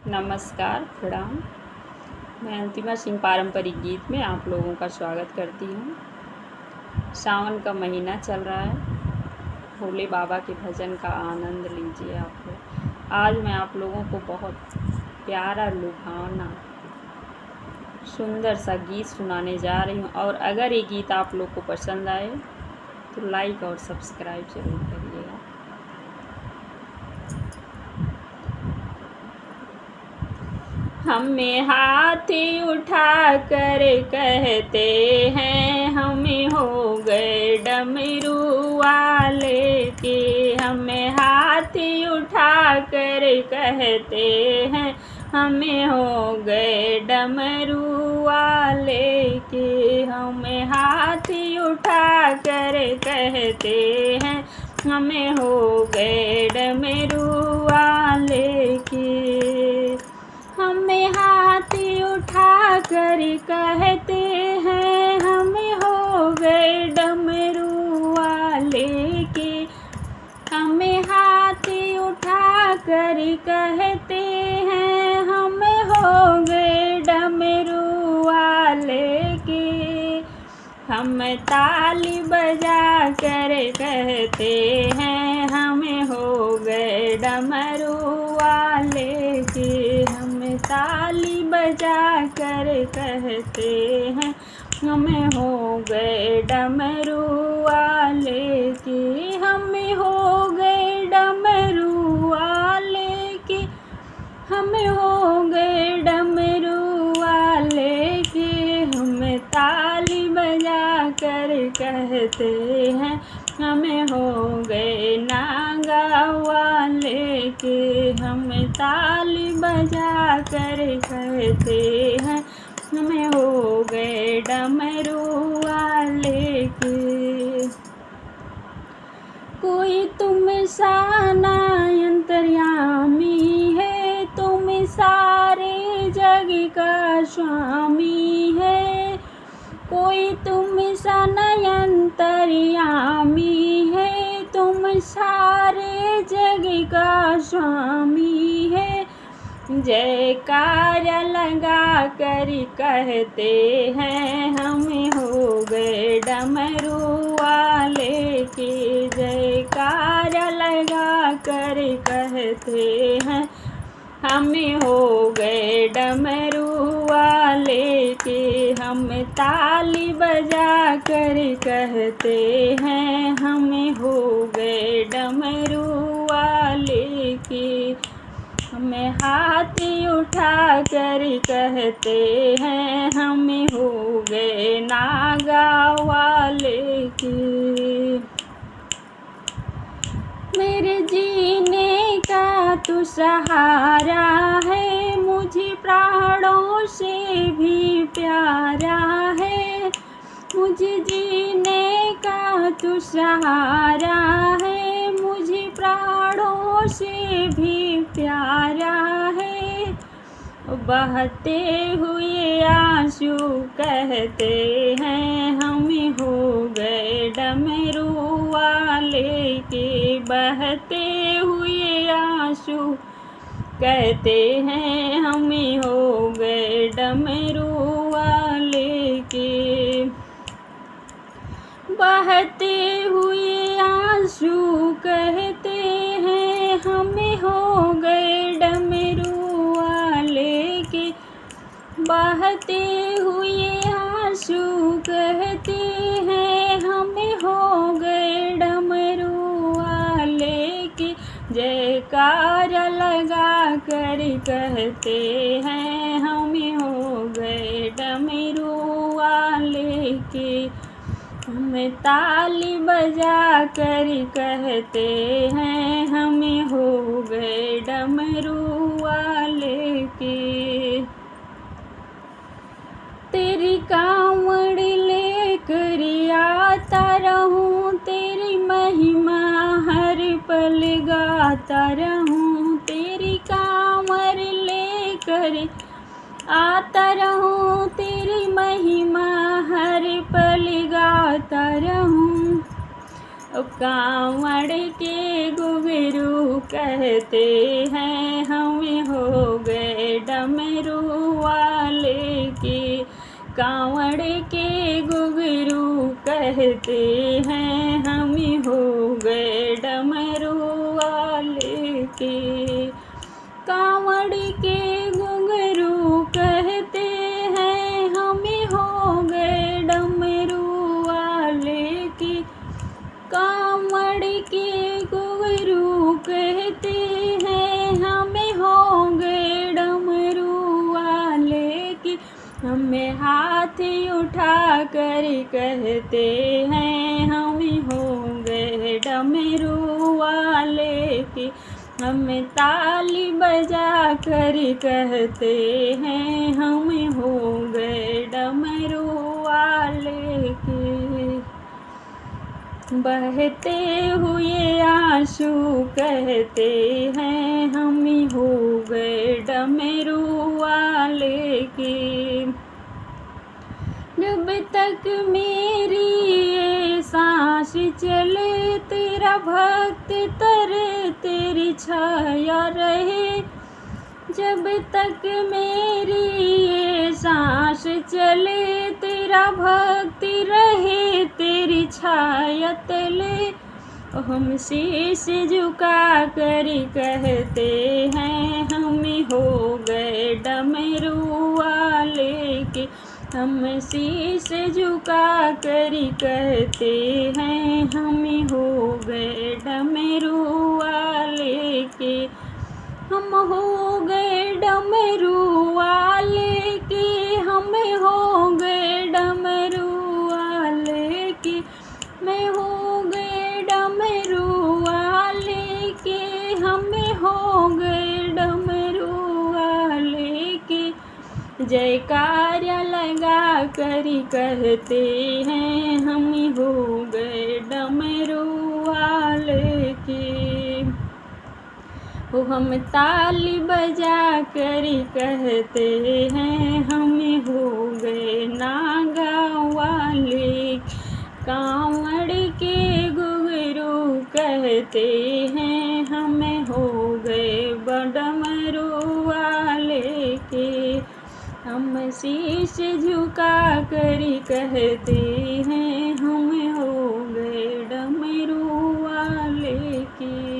नमस्कार, प्रणाम। मैं अंतिमा सिंह पारंपरिक गीत में आप लोगों का स्वागत करती हूँ। सावन का महीना चल रहा है, भोले बाबा के भजन का आनंद लीजिए आप लोग। आज मैं आप लोगों को बहुत प्यारा, लुभावना, सुंदर सा गीत सुनाने जा रही हूँ और अगर ये गीत आप लोग को पसंद आए तो लाइक और सब्सक्राइब ज़रूर करिएगा। हमें हाथ उठा कर कहते हैं हमें हो गए डमरू वाले के। हमें हाथ उठा कर कहते हैं हमें हो गए डमरू वाले के। हमें हाथ उठा कर कहते हैं हमें हो गए डमरू वाले के। हमें हाथ उठा कर कहते हैं हमें हो गए डमरू वाले के। हमें हाथ उठा कर कहते हैं हमें हो गए डमरू वाले के। हम ताली बजा कर कहते हैं हमें हो गए डमरू वाले के। हम ताली बजा कर कहते हैं हमें हो गए डमरू वाले के। हमें हो गए डमरू वाले के। हमें हो गए डमरू वाले के। हम ताली बजा कर कहते हैं हमें हो गए नागा वाले के। हम ताली बजा कर कहते हैं हमें हो गए डमरू वाले के। कोई तुम सा अंतर्यामी है, तुम सारे जग का स्वामी है। कोई तुम सा अंतर्यामी है, तुम सारे जग का स्वामी है। जयकारा लगा कर कहते हैं हमें हो गए डमरू वाले के। जयकारा लगा कर कहते हैं हमें हो गए डमरू वाले के। हम ताली बजा कर कहते हैं हमें हो गए डमरू वाले के। हमें हाथ उठा कर कहते हैं हमें हो गए नागा वाले के। मेरे जीने का तू सहारा है, मुझे प्राणों से भी प्यारा है। मुझे जीने का तू सहारा है, मुझे प्राणों से भी प्यारा है। बहते हुए आंसू कहते हैं हमें हो गए डमरू वाले के। बहते हुए आंसू कहते हैं हमें हो गए डमरू वाले के। बहते हुए आंसू कहते हैं हमें हो गए डमरू वाले के। बहते हुए आंसू कहते हैं हमें हो गए डमरू वाले के। जयकारा लगा कर कहते हैं हमें हो गए डमरू वाले के। हम ताली बजा कर कहते हैं हमें हो गए डमरू वाले के। तेरी कांवड़ लेकर आता रहूं, तेरी महिमा हर पल गाता रहूं। तेरी कांवड़ लेकर आता रहूं, तेरी महिमा हर पल गाता रहूं। कांवड़ के घुंघरू कहते हैं हमें हो गए डमरू वाले के। कांवड़ के घुंघरू कहते हैं हम हो गए डमरू वाले के। कांवड़ के घुंघरू कहते हैं हम हो गए डमरू वाले के। कांवड़ के घुंघरू कहते हैं हम हो गए डमरू वाले के। हमें हाथ उठा कर कहते हैं हम हो गए डमरू वाले के। हमें ताली बजा कर कहते हैं हम हो गए डमरू वाले के। बहते हुए आंसू कहते हैं हम हो गए डमरू वाले के। जब तक मेरी ये सांस चले तेरा भक्त तरे तेरी छाया रहे। जब तक मेरी ये सांस चले तेरा भक्त रहे तेरी छाया तले। हम शीश झुका कर कहते हैं हम हो गए डमरू वाले के। हम शीश झुका कर कहते हैं हम हो गए डमरू वाले के। हम हो गए डमरू वाले के। हम हो गए डमरू वाले के। मैं हो गए डमरू वाले के। हम हो गए डमरू वाले के। जयकारा लगा कर कहते हैं हम हो गए डमरू वाले के। हम ताली बजा कर कहते हैं हम हो गए नागा वाले। कांवड़ के घुंघरू कहते हैं हम हो गए डमरू वाले के। हम शीश झुका कर कहते हैं हम हो गए डमरू वाले के।